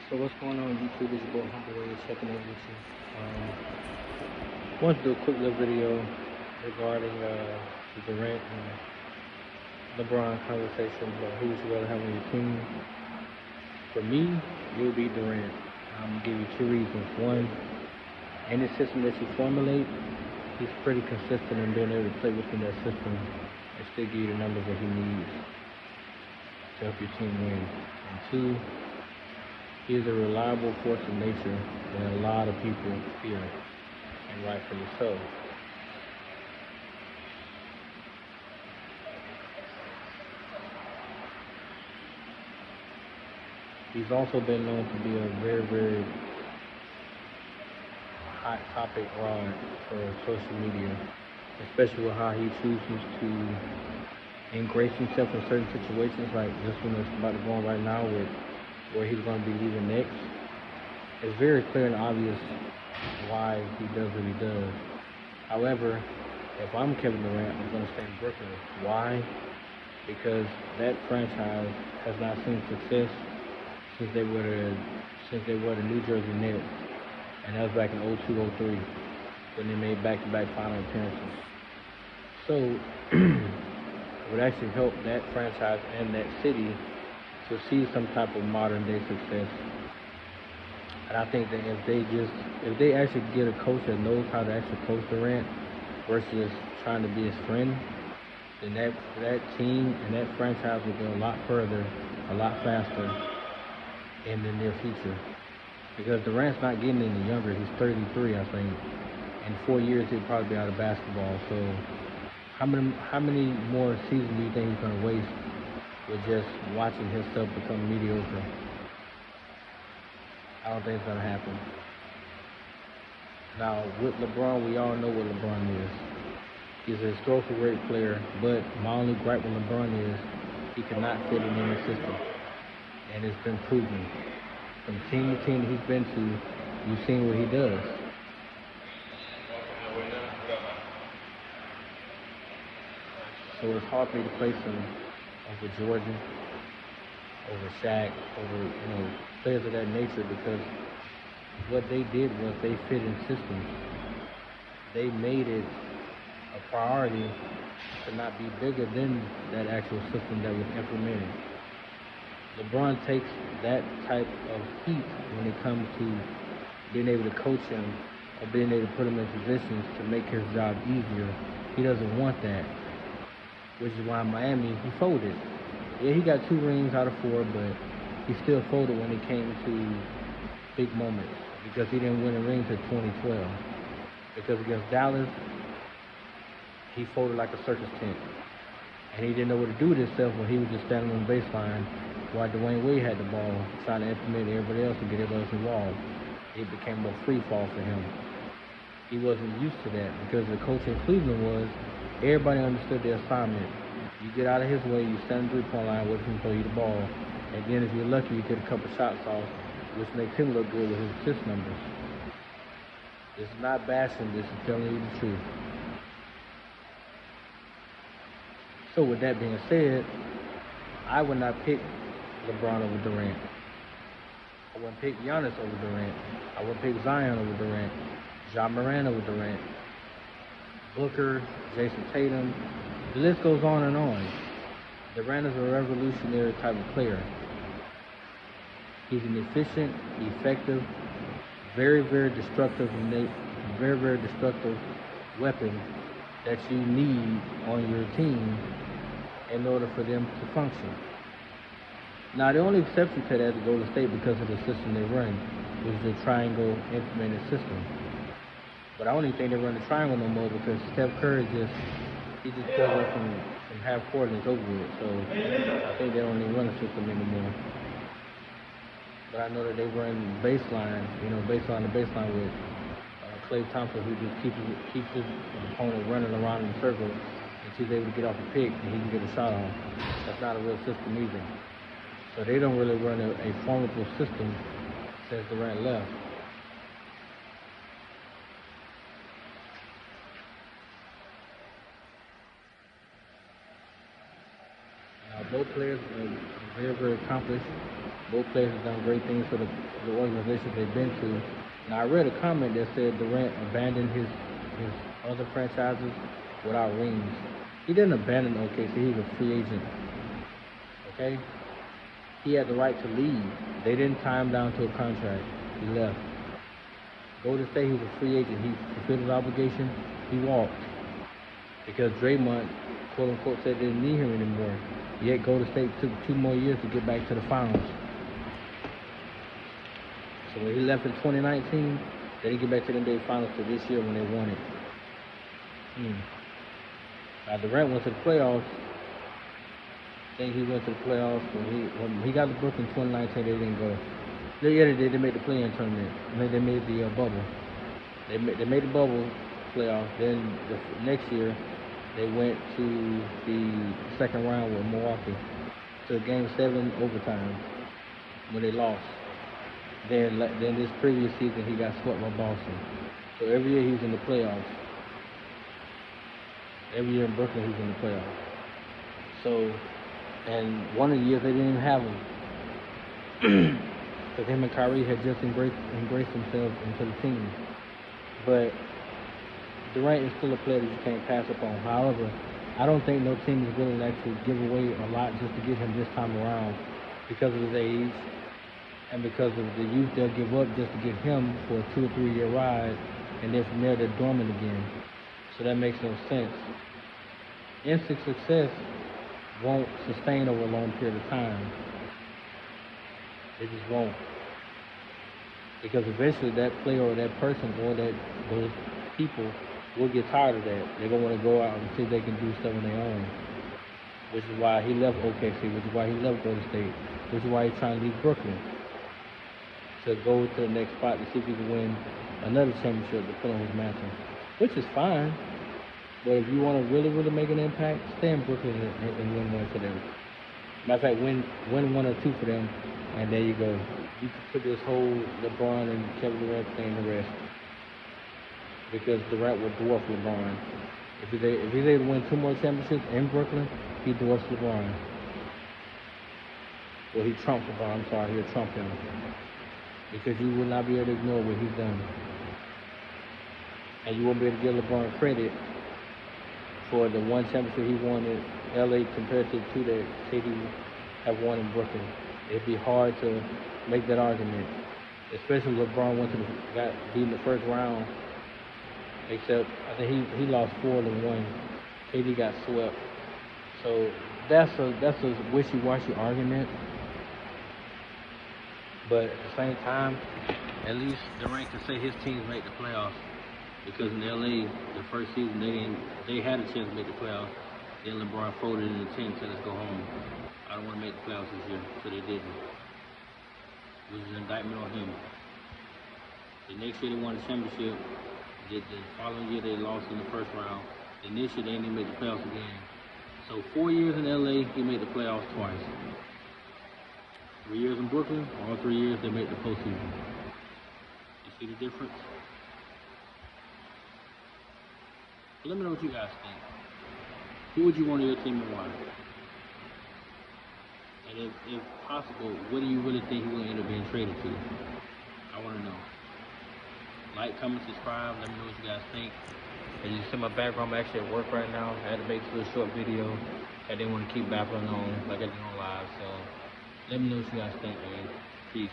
So what's going on YouTube? It's your boy Humble checking in with you. Want to do a quick little video regarding the Durant and LeBron conversation about who would you rather have on your team. For me, it would be Durant. I'm gonna give you two reasons. One, any system that you formulate, he's pretty consistent in being able to play within that system and still give you the numbers that he needs to help your team win. And two, he is a reliable force of nature that a lot of people fear, and rightfully so. He's also been known to be a very, very hot topic rod for social media, especially with how he chooses to ingrace himself in certain situations, like this one that's about to go on right now with where he's going to be leaving next. It's very clear and obvious why he does what he does. However, if I'm Kevin Durant, I'm going to stay in Brooklyn. Why? Because that franchise has not seen success since they were the New Jersey Nets, and that was back in 02-03 when they made back-to-back final appearances. So it would actually help that franchise and that city to see some type of modern day success. And I think that if they actually get a coach that knows how to actually coach Durant versus trying to be his friend, then that team and that franchise will go a lot further, a lot faster in the near future. Because Durant's not getting any younger. He's 33, I think. In 4 years he'll probably be out of basketball. So how many more seasons do you think he's gonna waste with just watching himself become mediocre? I don't think it's gonna happen. Now with LeBron, we all know what LeBron is. He's a historical great player, but my only gripe with LeBron is he cannot fit in any system. And it's been proven. From team to team that he's been to, you've seen what he does. So it's hard for me to place him over Jordan, over Shaq, over players of that nature, because what they did was they fit in systems. They made it a priority to not be bigger than that actual system that was implemented. LeBron takes that type of heat when it comes to being able to coach him or being able to put him in positions to make his job easier. He doesn't want that, which is why in Miami he folded. Yeah, he got 2 rings out of 4, but he still folded when it came to big moments because he didn't win a ring until 2012. Because against Dallas, he folded like a circus tent. And he didn't know what to do with himself when he was just standing on the baseline while Dwayne Wade had the ball, trying to implement everybody else and get everybody else involved. It became a free fall for him. He wasn't used to that because the coach in Cleveland was, everybody understood their assignment. You get out of his way, you stand in the 3-point line, wait for him to throw you the ball, and then if you're lucky, you get a couple shots off, which makes him look good with his assist numbers. It's not bashing, this is telling you the truth. So with that being said, I would not pick LeBron over Durant. I wouldn't pick Giannis over Durant. I wouldn't pick Zion over Durant. Ja Morant over Durant. Booker, Jason Tatum. The list goes on and on. Durant is a revolutionary type of player. He's an efficient, effective, very, very destructive weapon that you need on your team in order for them to function. Now, the only exception to that is Golden State because of the system they run, which is the triangle implemented system. But I don't even think they run the triangle no more because Steph Curry just pulls up from half court and it's over with. So I think they don't even run the system anymore. But I know that they run baseline, baseline to baseline with Klay Thompson, who just keeps his opponent running around in a circle until he's able to get off the pick and he can get a shot off. That's not a real system either. So they don't really run a formidable system since Durant left. Now both players are very, very accomplished. Both players have done great things for the organizations they've been to. And I read a comment that said Durant abandoned his other franchises without rings. He didn't abandon OKC. He was a free agent. Okay, he had the right to leave. They didn't tie him down to a contract. He left. Golden State, he was a free agent. He fulfilled his obligation. He walked because Draymond, quote unquote, said they didn't need him anymore. Yet Golden State took 2 more years to get back to the finals. So when he left in 2019, they didn't get back to the NBA Finals till this year when they won it. Now Durant went to the playoffs. I think he went to the playoffs when he got to Brooklyn in 2019. They didn't go. Yeah, they did. They made the play-in tournament. They made the bubble. They made the bubble playoff. Then the next year, they went to the second round with Milwaukee to Game 7 overtime when they lost. Then this previous season, he got swept by Boston. So every year he was in the playoffs. Every year in Brooklyn, he was in the playoffs. So, and one of the years they didn't even have him. Because him and Kyrie had just embraced themselves into the team. But Durant is still a player that you can't pass up on. However, I don't think no team is willing to actually give away a lot just to get him this time around because of his age and because of the youth they'll give up just to get him for a 2 or 3 year ride, and then from there they're dormant again. So that makes no sense. Instant success won't sustain over a long period of time. It just won't. Because eventually that player or that person or those people will get tired of that. They're going to want to go out and see if they can do stuff on their own. Which is why he left OKC, which is why he left Golden State, which is why he's trying to leave Brooklyn. To go to the next spot to see if he can win another championship to put on his mantle. Which is fine. But if you want to really, really make an impact, stay in Brooklyn and win one for them. Matter of fact, win 1 or 2 for them, and there you go. You can put this whole LeBron and Kevin Durant thing to rest. Because Durant will dwarf LeBron. If he's able to win 2 more championships in Brooklyn, he dwarfs LeBron. Well, he trumps LeBron. I'm sorry, he'll trump him. Because you will not be able to ignore what he's done. And you won't be able to give LeBron credit for the 1 championship he won in LA compared to the 2 that KD have won in Brooklyn. It'd be hard to make that argument, especially LeBron got beat in the first round. Except I think he lost 4 to 1. KD got swept. So that's a wishy-washy argument. But at the same time, at least Durant can say his teams make the playoffs. Because in LA, the first season they had a chance to make the playoffs. Then LeBron folded in the team and said, let's go home. I don't want to make the playoffs this year. So they didn't. It was an indictment on him. The next year they won the championship. The following year they lost in the first round. Then this year they didn't even make the playoffs again. So 4 years in LA, he made the playoffs twice. 3 years in Brooklyn, all 3 years they made the postseason. You see the difference? Let me know what you guys think. Who would you want on your team and why? And if possible, what do you really think he will end up being traded to? I want to know. Like, comment, subscribe. Let me know what you guys think. As you see my background, I'm actually at work right now. I had to make this little short video. I didn't want to keep babbling on like I did on live. So let me know what you guys think, man. Peace.